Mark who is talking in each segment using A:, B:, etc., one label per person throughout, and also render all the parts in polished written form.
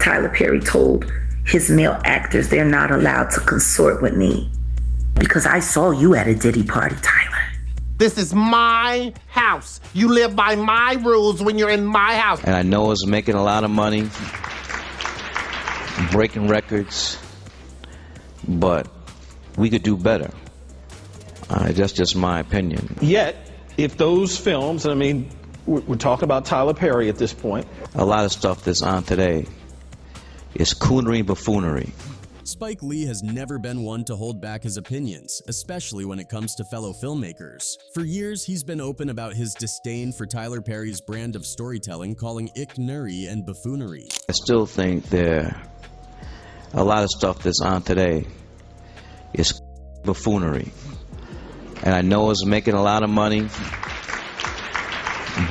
A: Tyler Perry told his male actors they're not allowed to consort with me because I saw you at a Diddy party, Tyler.
B: This is my house. You live by my rules when you're in my house.
C: And I know it's making a lot of money, breaking records, but we could do better. That's just my opinion.
D: Yet, if those films, and I mean, we're talking about Tyler Perry at this point.
C: A lot of stuff that's on today is coonery, buffoonery.
E: Spike Lee has never been one to hold back his opinions, especially when it comes to fellow filmmakers. For years, he's been open about his disdain for Tyler Perry's brand of storytelling, calling it nuri and buffoonery.
C: I still think a lot of stuff that's on today is buffoonery. And I know it's making a lot of money,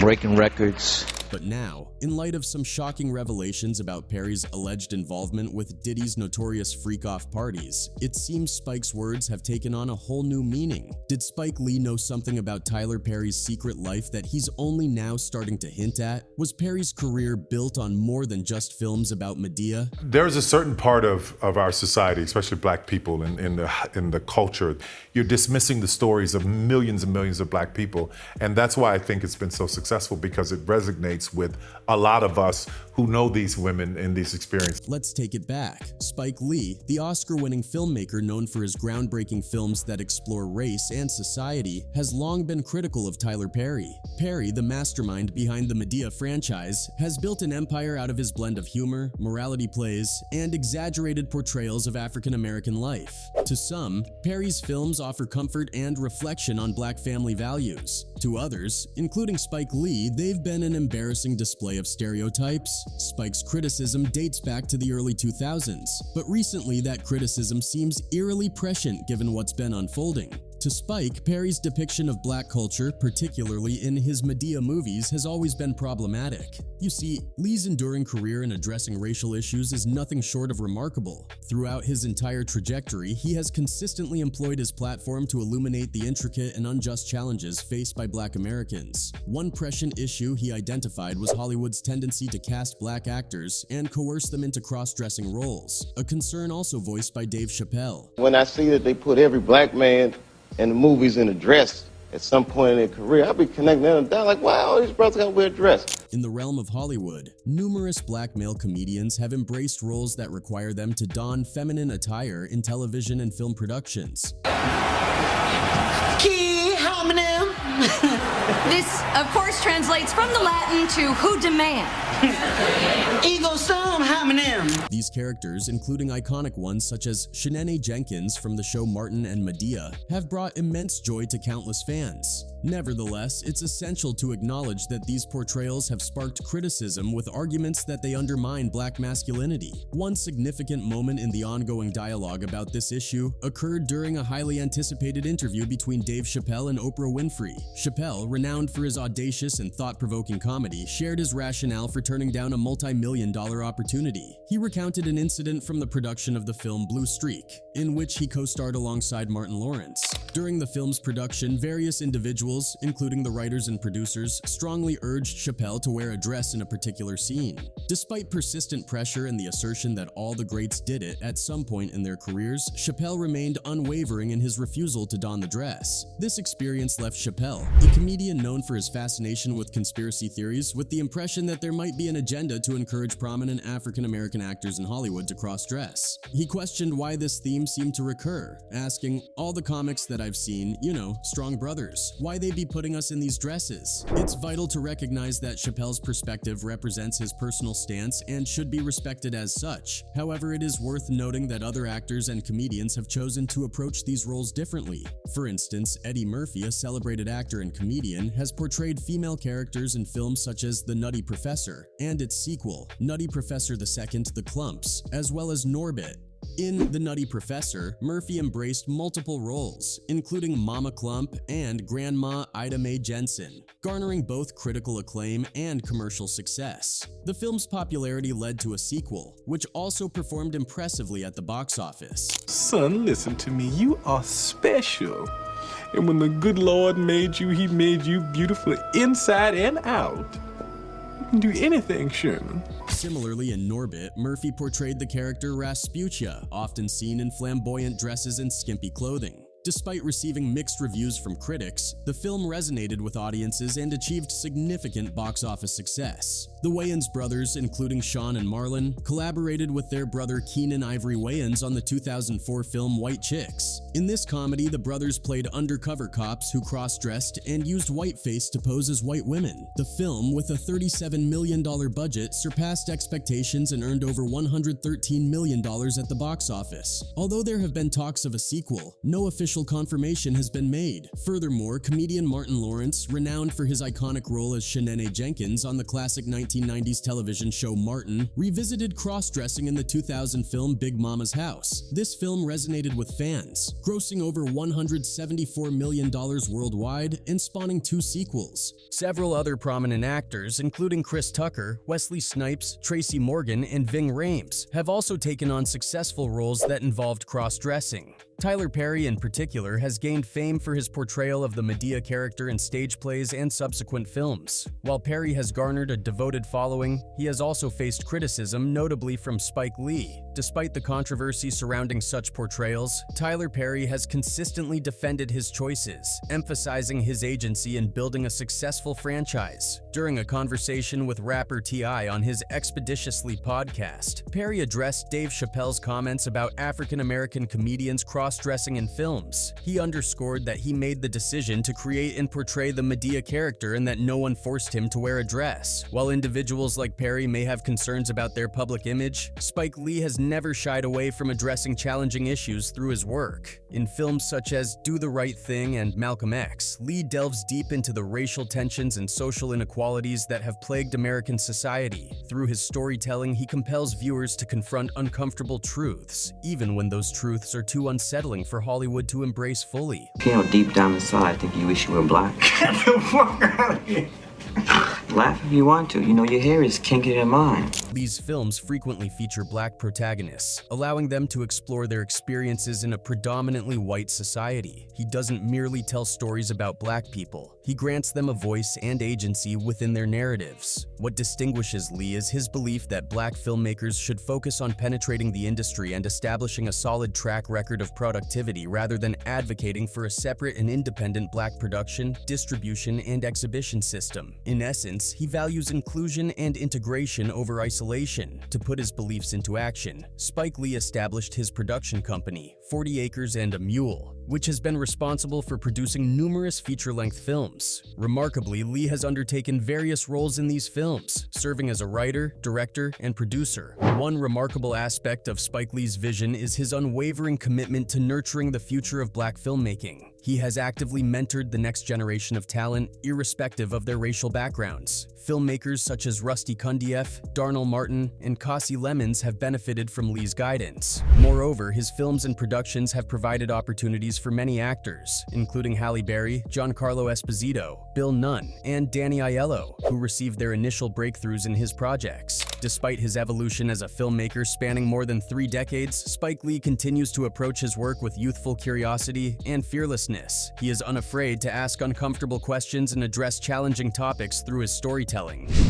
C: breaking records.
E: But now, in light of some shocking revelations about Perry's alleged involvement with Diddy's notorious freak-off parties, it seems Spike's words have taken on a whole new meaning. Did Spike Lee know something about Tyler Perry's secret life that he's only now starting to hint at? Was Perry's career built on more than just films about Medea?
F: There's a certain part of our society, especially black people in the culture, you're dismissing the stories of millions and millions of black people. And that's why I think it's been so successful, because it resonates with a lot of us who know these women and these experiences.
E: Let's take it back. Spike Lee, the Oscar-winning filmmaker known for his groundbreaking films that explore race and society, has long been critical of Tyler Perry. Perry, the mastermind behind the Medea franchise, has built an empire out of his blend of humor, morality plays, and exaggerated portrayals of African-American life. To some, Perry's films offer comfort and reflection on black family values. To others, including Spike Lee, they've been an embarrassing display of stereotypes. Spike's criticism dates back to the early 2000s, but recently that criticism seems eerily prescient given what's been unfolding. To Spike, Perry's depiction of black culture, particularly in his Medea movies, has always been problematic. You see, Lee's enduring career in addressing racial issues is nothing short of remarkable. Throughout his entire trajectory, he has consistently employed his platform to illuminate the intricate and unjust challenges faced by black Americans. One prescient issue he identified was Hollywood's tendency to cast black actors and coerce them into cross-dressing roles, a concern also voiced by Dave Chappelle.
G: When I see that they put every black man in the movies in a dress at some point in their career, I'll be connecting them down like, wow, these brothers gotta wear a dress.
E: In the realm of Hollywood, numerous black male comedians have embraced roles that require them to don feminine attire in television and film productions.
H: Key homonym.
I: This, of course, translates from the Latin to who demand.
H: Ego sum homonym.
E: These characters, including iconic ones such as Shanae Jenkins from the show Martin and Medea, have brought immense joy to countless fans. Nevertheless, it's essential to acknowledge that these portrayals have sparked criticism with arguments that they undermine black masculinity. One significant moment in the ongoing dialogue about this issue occurred during a highly anticipated interview between Dave Chappelle and Oprah Winfrey. Chappelle, renowned for his audacious and thought-provoking comedy, shared his rationale for turning down a multi-million-dollar opportunity. He recounted an incident from the production of the film Blue Streak, in which he co-starred alongside Martin Lawrence. During the film's production, various individuals, including the writers and producers, strongly urged Chappelle to wear a dress in a particular scene. Despite persistent pressure and the assertion that all the greats did it at some point in their careers, Chappelle remained unwavering in his refusal to don the dress. This experience left Chappelle, a comedian known for his fascination with conspiracy theories, with the impression that there might be an agenda to encourage prominent African-American actors in Hollywood to cross-dress. He questioned why this theme seemed to recur, asking, all the comics that I've seen, you know, strong brothers, why they be putting us in these dresses? It's vital to recognize that Chappelle's perspective represents his personal stance and should be respected as such. However, it is worth noting that other actors and comedians have chosen to approach these roles differently. For instance, Eddie Murphy, a celebrated actor and comedian, has portrayed female characters in films such as The Nutty Professor and its sequel, Nutty Professor II, The Klumps, as well as Norbit. In The Nutty Professor, Murphy embraced multiple roles, including Mama Klump and Grandma Ida Mae Jenson, garnering both critical acclaim and commercial success. The film's popularity led to a sequel, which also performed impressively at the box office.
J: Son, listen to me. You are special. And when the good Lord made you, he made you beautiful inside and out. can do anything, Sherman.
E: Similarly, in Norbit, Murphy portrayed the character Rasputia, often seen in flamboyant dresses and skimpy clothing. Despite receiving mixed reviews from critics, the film resonated with audiences and achieved significant box office success. The Wayans brothers, including Sean and Marlon, collaborated with their brother Keenan Ivory Wayans on the 2004 film White Chicks. In this comedy, the brothers played undercover cops who cross-dressed and used whiteface to pose as white women. The film, with a $37 million budget, surpassed expectations and earned over $113 million at the box office. Although there have been talks of a sequel, no official confirmation has been made. Furthermore, comedian Martin Lawrence, renowned for his iconic role as Shanae Jenkins on the classic 1990s television show Martin, revisited cross-dressing in the 2000 film Big Mama's House. This film resonated with fans, grossing over $174 million worldwide and spawning 2 sequels. Several other prominent actors, including Chris Tucker, Wesley Snipes, Tracy Morgan, and Ving Rhames, have also taken on successful roles that involved cross-dressing. Tyler Perry, in particular, has gained fame for his portrayal of the Medea character in stage plays and subsequent films. While Perry has garnered a devoted following, he has also faced criticism, notably from Spike Lee. Despite the controversy surrounding such portrayals, Tyler Perry has consistently defended his choices, emphasizing his agency in building a successful franchise. During a conversation with rapper T.I. on his Expeditiously podcast, Perry addressed Dave Chappelle's comments about African-American comedians cross-dressing in films. He underscored that he made the decision to create and portray the Medea character and that no one forced him to wear a dress. While individuals like Perry may have concerns about their public image, Spike Lee has never shied away from addressing challenging issues through his work. In films such as Do the Right Thing and Malcolm X, Lee delves deep into the racial tensions and social inequalities that have plagued American society. Through his storytelling, he compels viewers to confront uncomfortable truths, even when those truths are too unsettling for Hollywood to embrace fully.
K: You know, deep down inside, I think you wish you were black.
H: Get the fuck out of here.
K: Laugh if you want to. You know, your hair is kinkier than mine.
E: These films frequently feature black protagonists, allowing them to explore their experiences in a predominantly white society. He doesn't merely tell stories about black people. He grants them a voice and agency within their narratives. What distinguishes Lee is his belief that black filmmakers should focus on penetrating the industry and establishing a solid track record of productivity rather than advocating for a separate and independent black production, distribution, and exhibition system. In essence, he values inclusion and integration over isolation. To put his beliefs into action, Spike Lee established his production company, 40 Acres and a Mule, which has been responsible for producing numerous feature-length films. Remarkably, Lee has undertaken various roles in these films, serving as a writer, director, and producer. One remarkable aspect of Spike Lee's vision is his unwavering commitment to nurturing the future of black filmmaking. He has actively mentored the next generation of talent, irrespective of their racial backgrounds. Filmmakers such as Rusty Kundieff, Darnell Martin, and Kasi Lemons have benefited from Lee's guidance. Moreover, his films and productions have provided opportunities for many actors, including Halle Berry, Giancarlo Esposito, Bill Nunn, and Danny Aiello, who received their initial breakthroughs in his projects. Despite his evolution as a filmmaker spanning more than 3 decades, Spike Lee continues to approach his work with youthful curiosity and fearlessness. He is unafraid to ask uncomfortable questions and address challenging topics through his storytelling.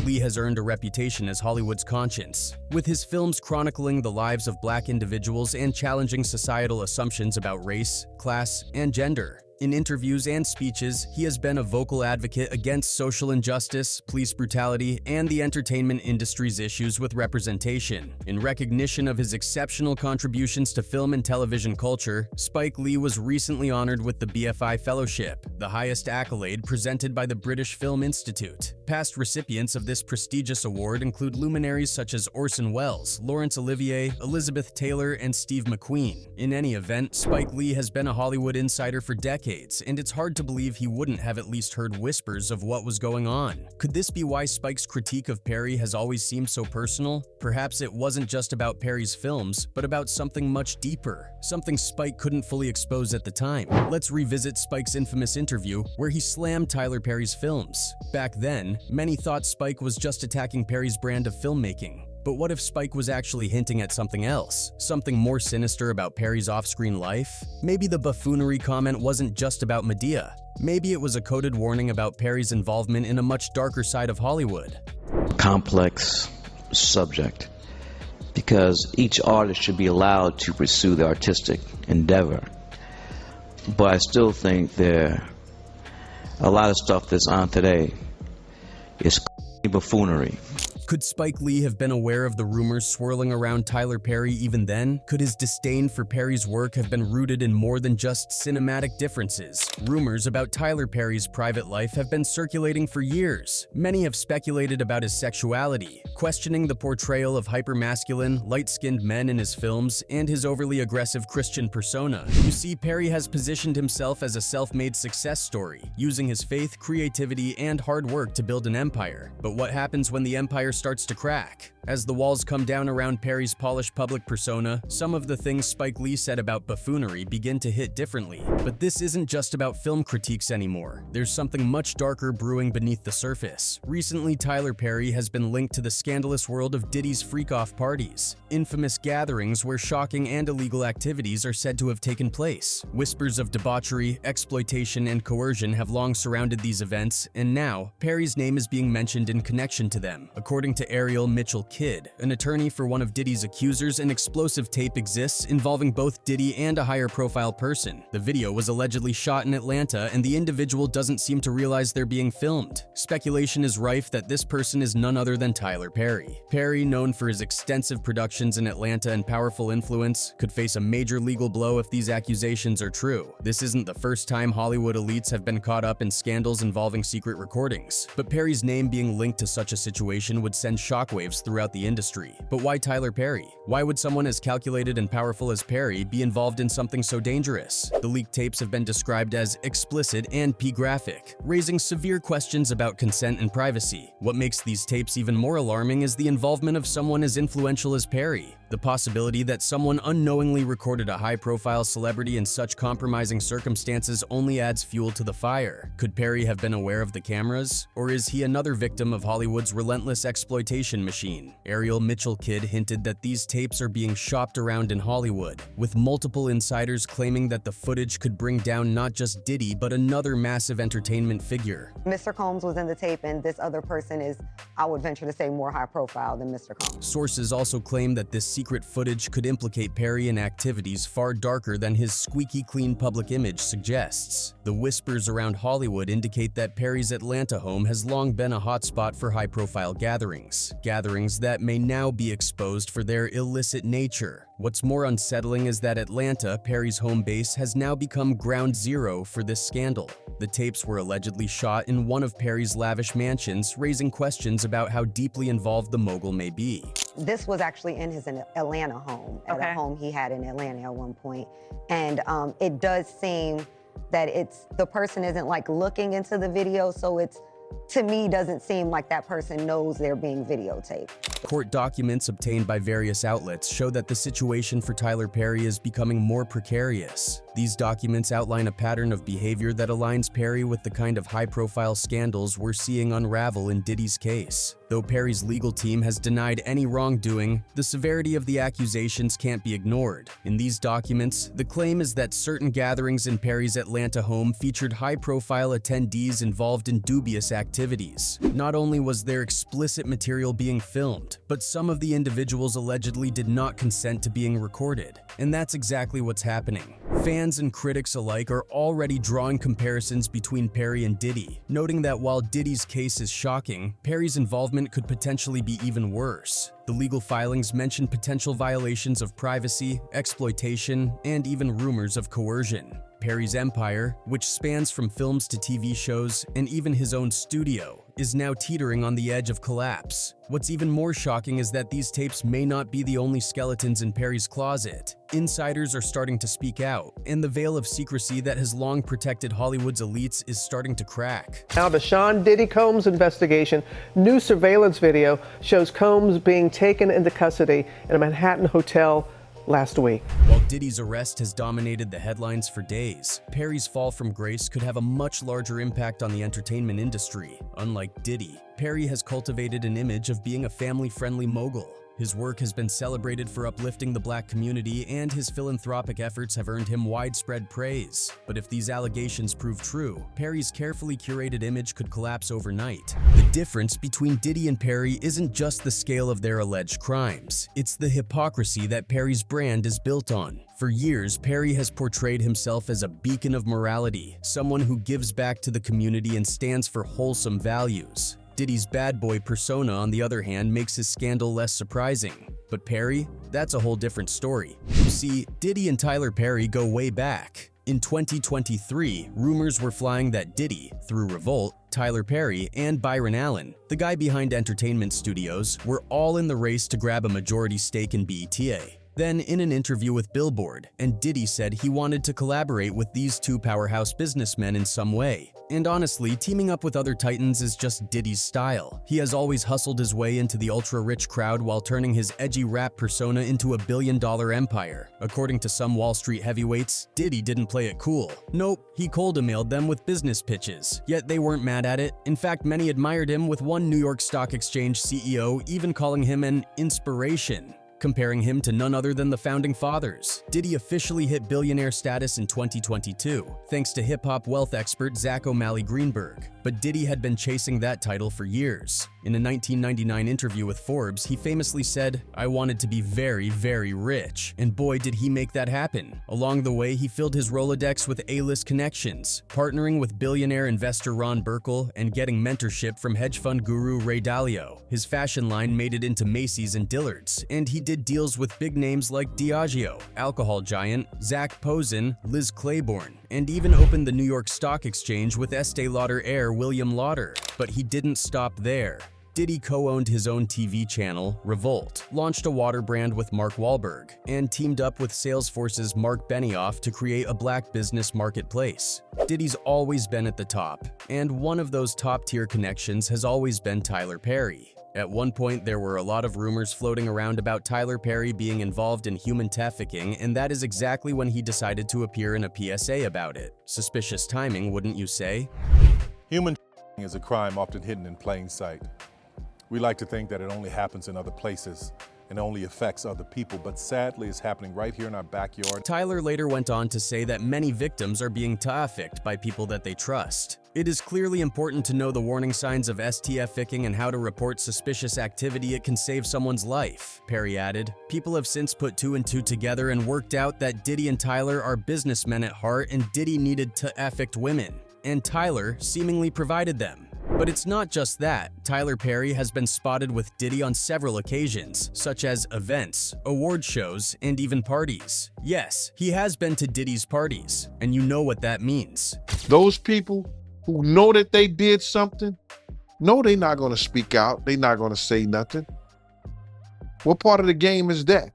E: Lee has earned a reputation as Hollywood's conscience, with his films chronicling the lives of black individuals and challenging societal assumptions about race, class, and gender. In interviews and speeches, he has been a vocal advocate against social injustice, police brutality, and the entertainment industry's issues with representation. In recognition of his exceptional contributions to film and television culture, Spike Lee was recently honored with the BFI Fellowship, the highest accolade presented by the British Film Institute. Past recipients of this prestigious award include luminaries such as Orson Welles, Laurence Olivier, Elizabeth Taylor, and Steve McQueen. In any event, Spike Lee has been a Hollywood insider for decades, and it's hard to believe he wouldn't have at least heard whispers of what was going on. Could this be why Spike's critique of Perry has always seemed so personal? Perhaps it wasn't just about Perry's films, but about something much deeper, something Spike couldn't fully expose at the time. Let's revisit Spike's infamous interview, where he slammed Tyler Perry's films. Back then, many thought Spike was just attacking Perry's brand of filmmaking. But what if Spike was actually hinting at something else? Something more sinister about Perry's off-screen life? Maybe the buffoonery comment wasn't just about Madea. Maybe it was a coded warning about Perry's involvement in a much darker side of Hollywood.
C: Complex subject, because each artist should be allowed to pursue the artistic endeavor. But I still think a lot of stuff that's on today is buffoonery.
E: Could Spike Lee have been aware of the rumors swirling around Tyler Perry even then? Could his disdain for Perry's work have been rooted in more than just cinematic differences? Rumors about Tyler Perry's private life have been circulating for years. Many have speculated about his sexuality, questioning the portrayal of hypermasculine, light-skinned men in his films and his overly aggressive Christian persona. You see, Perry has positioned himself as a self-made success story, using his faith, creativity, and hard work to build an empire. But what happens when the empire starts to crack? As the walls come down around Perry's polished public persona, some of the things Spike Lee said about buffoonery begin to hit differently. But this isn't just about film critiques anymore. There's something much darker brewing beneath the surface. Recently, Tyler Perry has been linked to the scandalous world of Diddy's freak-off parties, infamous gatherings where shocking and illegal activities are said to have taken place. Whispers of debauchery, exploitation, and coercion have long surrounded these events, and now, Perry's name is being mentioned in connection to them. According to Ariel Mitchell-Kidd, an attorney for one of Diddy's accusers, an explosive tape exists involving both Diddy and a higher-profile person. The video was allegedly shot in Atlanta, and the individual doesn't seem to realize they're being filmed. Speculation is rife that this person is none other than Tyler Perry. Perry, known for his extensive productions in Atlanta and powerful influence, could face a major legal blow if these accusations are true. This isn't the first time Hollywood elites have been caught up in scandals involving secret recordings, but Perry's name being linked to such a situation would send shockwaves throughout the industry. But why Tyler Perry? Why would someone as calculated and powerful as Perry be involved in something so dangerous? The leaked tapes have been described as explicit and P-graphic, raising severe questions about consent and privacy. What makes these tapes even more alarming is the involvement of someone as influential as Perry. The possibility that someone unknowingly recorded a high-profile celebrity in such compromising circumstances only adds fuel to the fire. Could Perry have been aware of the cameras? Or is he another victim of Hollywood's relentless exploitation machine? Ariel Mitchell-Kidd hinted that these tapes are being shopped around in Hollywood, with multiple insiders claiming that the footage could bring down not just Diddy, but another massive entertainment figure.
L: Mr. Combs was in the tape, and this other person is, I would venture to say, more high-profile than Mr. Combs.
E: Sources also claim that this secret footage could implicate Perry in activities far darker than his squeaky clean public image suggests. The whispers around Hollywood indicate that Perry's Atlanta home has long been a hotspot for high-profile gatherings that may now be exposed for their illicit nature. What's more unsettling is that Atlanta, Perry's home base, has now become ground zero for this scandal. The tapes were allegedly shot in one of Perry's lavish mansions, raising questions about how deeply involved the mogul may be.
L: This was actually in his Atlanta home, at a home he had in Atlanta at one point. And it does seem that the person isn't like looking into the video, so it's, to me, doesn't seem like that person knows they're being videotaped.
E: Court documents obtained by various outlets show that the situation for Tyler Perry is becoming more precarious. These documents outline a pattern of behavior that aligns Perry with the kind of high-profile scandals we're seeing unravel in Diddy's case. Though Perry's legal team has denied any wrongdoing, the severity of the accusations can't be ignored. In these documents, the claim is that certain gatherings in Perry's Atlanta home featured high-profile attendees involved in dubious activities. Not only was there explicit material being filmed, but some of the individuals allegedly did not consent to being recorded. And that's exactly what's happening. Fans and critics alike are already drawing comparisons between Perry and Diddy, noting that while Diddy's case is shocking, Perry's involvement could potentially be even worse. The legal filings mention potential violations of privacy, exploitation, and even rumors of coercion. Perry's empire, which spans from films to TV shows and even his own studio, is now teetering on the edge of collapse. What's even more shocking is that these tapes may not be the only skeletons in Perry's closet. Insiders are starting to speak out, and the veil of secrecy that has long protected Hollywood's elites is starting to crack.
M: Now the Sean Diddy Combs investigation. New surveillance video shows Combs being taken into custody in a Manhattan hotel last week.
E: While Diddy's arrest has dominated the headlines for days, Perry's fall from grace could have a much larger impact on the entertainment industry. Unlike Diddy, Perry has cultivated an image of being a family-friendly mogul. His work has been celebrated for uplifting the black community, and his philanthropic efforts have earned him widespread praise. But if these allegations prove true, Perry's carefully curated image could collapse overnight. The difference between Diddy and Perry isn't just the scale of their alleged crimes, it's the hypocrisy that Perry's brand is built on. For years, Perry has portrayed himself as a beacon of morality, someone who gives back to the community and stands for wholesome values. Diddy's bad boy persona, on the other hand, makes his scandal less surprising. But Perry? That's a whole different story. You see, Diddy and Tyler Perry go way back. In 2023, rumors were flying that Diddy, through Revolt, Tyler Perry, and Byron Allen, the guy behind Entertainment Studios, were all in the race to grab a majority stake in BETA. Then, in an interview with Billboard, and Diddy said he wanted to collaborate with these two powerhouse businessmen in some way. And honestly, teaming up with other titans is just Diddy's style. He has always hustled his way into the ultra-rich crowd while turning his edgy rap persona into a billion-dollar empire. According to some Wall Street heavyweights, Diddy didn't play it cool. Nope, he cold-emailed them with business pitches. Yet they weren't mad at it. In fact, many admired him, with one New York Stock Exchange CEO even calling him an inspiration, comparing him to none other than the founding fathers. Diddy officially hit billionaire status in 2022, thanks to hip-hop wealth expert Zach O'Malley Greenberg. But Diddy had been chasing that title for years. In a 1999 interview with Forbes, he famously said, "I wanted to be very, very rich." And boy, did he make that happen. Along the way, he filled his Rolodex with A-list connections, partnering with billionaire investor Ron Burkle and getting mentorship from hedge fund guru Ray Dalio. His fashion line made it into Macy's and Dillard's, and he did deals with big names like Diageo, alcohol giant, Zach Posen, Liz Claiborne, and even opened the New York Stock Exchange with Estee Lauder heir William Lauder. But he didn't stop there. Diddy co-owned his own TV channel, Revolt, launched a water brand with Mark Wahlberg, and teamed up with Salesforce's Mark Benioff to create a black business marketplace. Diddy's always been at the top, and one of those top-tier connections has always been Tyler Perry. At one point, there were a lot of rumors floating around about Tyler Perry being involved in human trafficking, and that is exactly when he decided to appear in a PSA about it. Suspicious timing, wouldn't you say?
F: Human trafficking is a crime often hidden in plain sight. We like to think that it only happens in other places and only affects other people, but sadly it's happening right here in our backyard.
E: Tyler later went on to say that many victims are being trafficked by people that they trust. It is clearly important to know the warning signs of STFicking and how to report suspicious activity. It can save someone's life, Perry added. People have since put two and two together and worked out that Diddy and Tyler are businessmen at heart, and Diddy needed to traffic women, and Tyler seemingly provided them. But it's not just that. Tyler Perry has been spotted with Diddy on several occasions, such as events, award shows, and even parties. Yes, he has been to Diddy's parties, and you know what that means.
N: Those people who know that they did something, no, they're not going to speak out. They're not going to say nothing. What part of the game is that?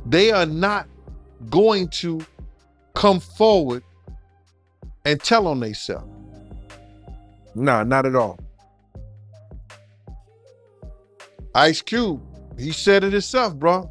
N: They are not going to come forward and tell on themselves. Nah, not at all. Ice Cube, he said it himself, bro.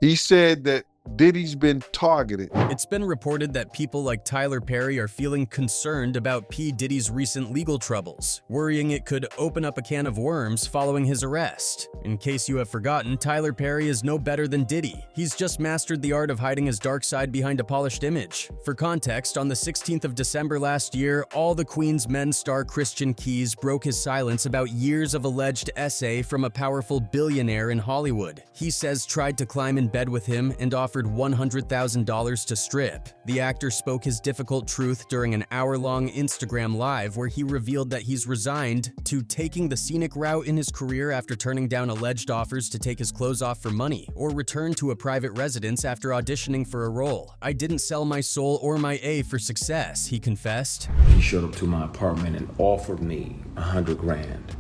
N: He said that Diddy's been targeted.
E: It's been reported that people like Tyler Perry are feeling concerned about P. Diddy's recent legal troubles, worrying it could open up a can of worms following his arrest. In case you have forgotten, Tyler Perry is no better than Diddy. He's just mastered the art of hiding his dark side behind a polished image. For context, on the 16th of December last year, All the Queen's Men star Christian Keys broke his silence about years of alleged essay from a powerful billionaire in Hollywood. He says tried to climb in bed with him and offered $100,000 to strip. The actor spoke his difficult truth during an hour-long Instagram live where he revealed that he's resigned to taking the scenic route in his career after turning down alleged offers to take his clothes off for money or return to a private residence after auditioning for a role. "I didn't sell my soul or my A for success," he confessed.
O: He showed up to my apartment and offered me $100 grand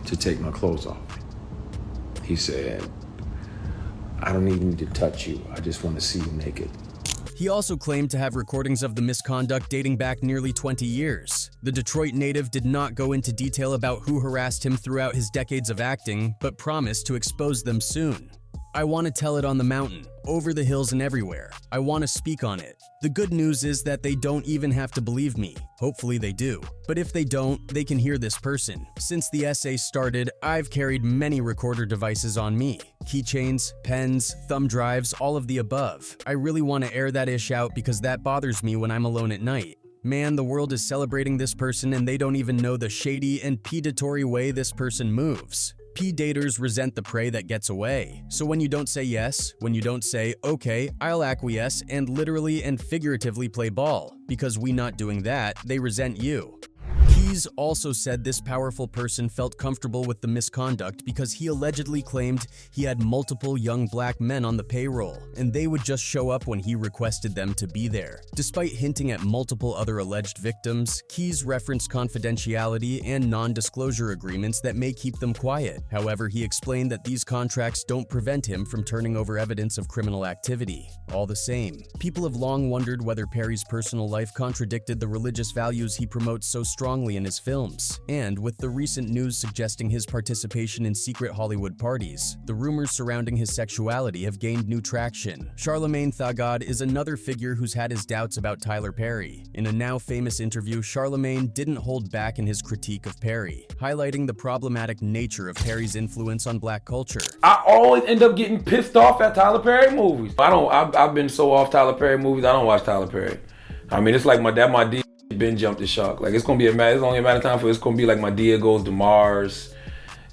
O: to take my clothes off. He said, "I don't even need to touch you. I just want to see you naked."
E: He also claimed to have recordings of the misconduct dating back nearly 20 years. The Detroit native did not go into detail about who harassed him throughout his decades of acting, but promised to expose them soon. I want to tell it on the mountain, over the hills and everywhere. I want to speak on it. The good news is that they don't even have to believe me. Hopefully they do. But if they don't, they can hear this person. Since the essay started, I've carried many recorder devices on me. Keychains, pens, thumb drives, all of the above. I really want to air that ish out because that bothers me when I'm alone at night. Man, the world is celebrating this person and they don't even know the shady and predatory way this person moves. P-daters resent the prey that gets away. So when you don't say yes, when you don't say, okay, I'll acquiesce and literally and figuratively play ball, because we not doing that, they resent you. Keys also said this powerful person felt comfortable with the misconduct because he allegedly claimed he had multiple young black men on the payroll, and they would just show up when he requested them to be there. Despite hinting at multiple other alleged victims, Keys referenced confidentiality and non-disclosure agreements that may keep them quiet. However, he explained that these contracts don't prevent him from turning over evidence of criminal activity. All the same, people have long wondered whether Perry's personal life contradicted the religious values he promotes so strongly in his films, and with the recent news suggesting his participation in secret Hollywood parties, the rumors surrounding his sexuality have gained new traction. Charlamagne Tha God is another figure who's had his doubts about Tyler Perry. In a now famous interview, Charlamagne didn't hold back in his critique of Perry, highlighting the problematic nature of Perry's influence on black culture.
P: I always end up getting pissed off at Tyler Perry movies. I've been so off Tyler Perry movies, I don't watch Tyler Perry. I mean, it's like my D been jumped the shark. Like, it's only a matter of time for it's gonna be like my dear goes to Mars,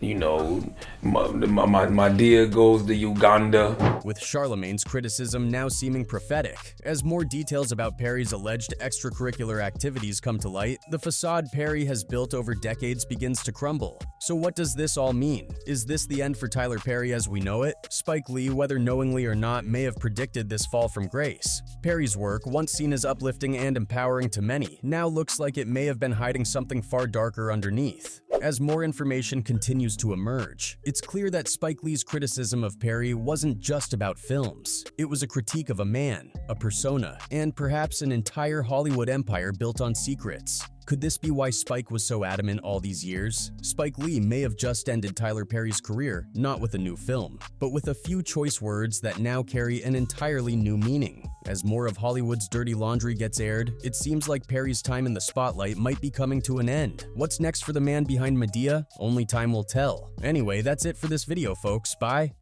P: you know, my dear goes to Uganda.
E: With Charlamagne's criticism now seeming prophetic, as more details about Perry's alleged extracurricular activities come to light, the facade Perry has built over decades begins to crumble. So what does this all mean? Is this the end for Tyler Perry as we know it? Spike Lee, whether knowingly or not, may have predicted this fall from grace. Perry's work, once seen as uplifting and empowering to many, now looks like it may have been hiding something far darker underneath. As more information continues to emerge, it's clear that Spike Lee's criticism of Perry wasn't just about films. It was a critique of a man, a persona, and perhaps an entire Hollywood empire built on secrets. Could this be why Spike was so adamant all these years? Spike Lee may have just ended Tyler Perry's career, not with a new film, but with a few choice words that now carry an entirely new meaning. As more of Hollywood's dirty laundry gets aired, it seems like Perry's time in the spotlight might be coming to an end. What's next for the man behind Madea? Only time will tell. Anyway, that's it for this video, folks. Bye.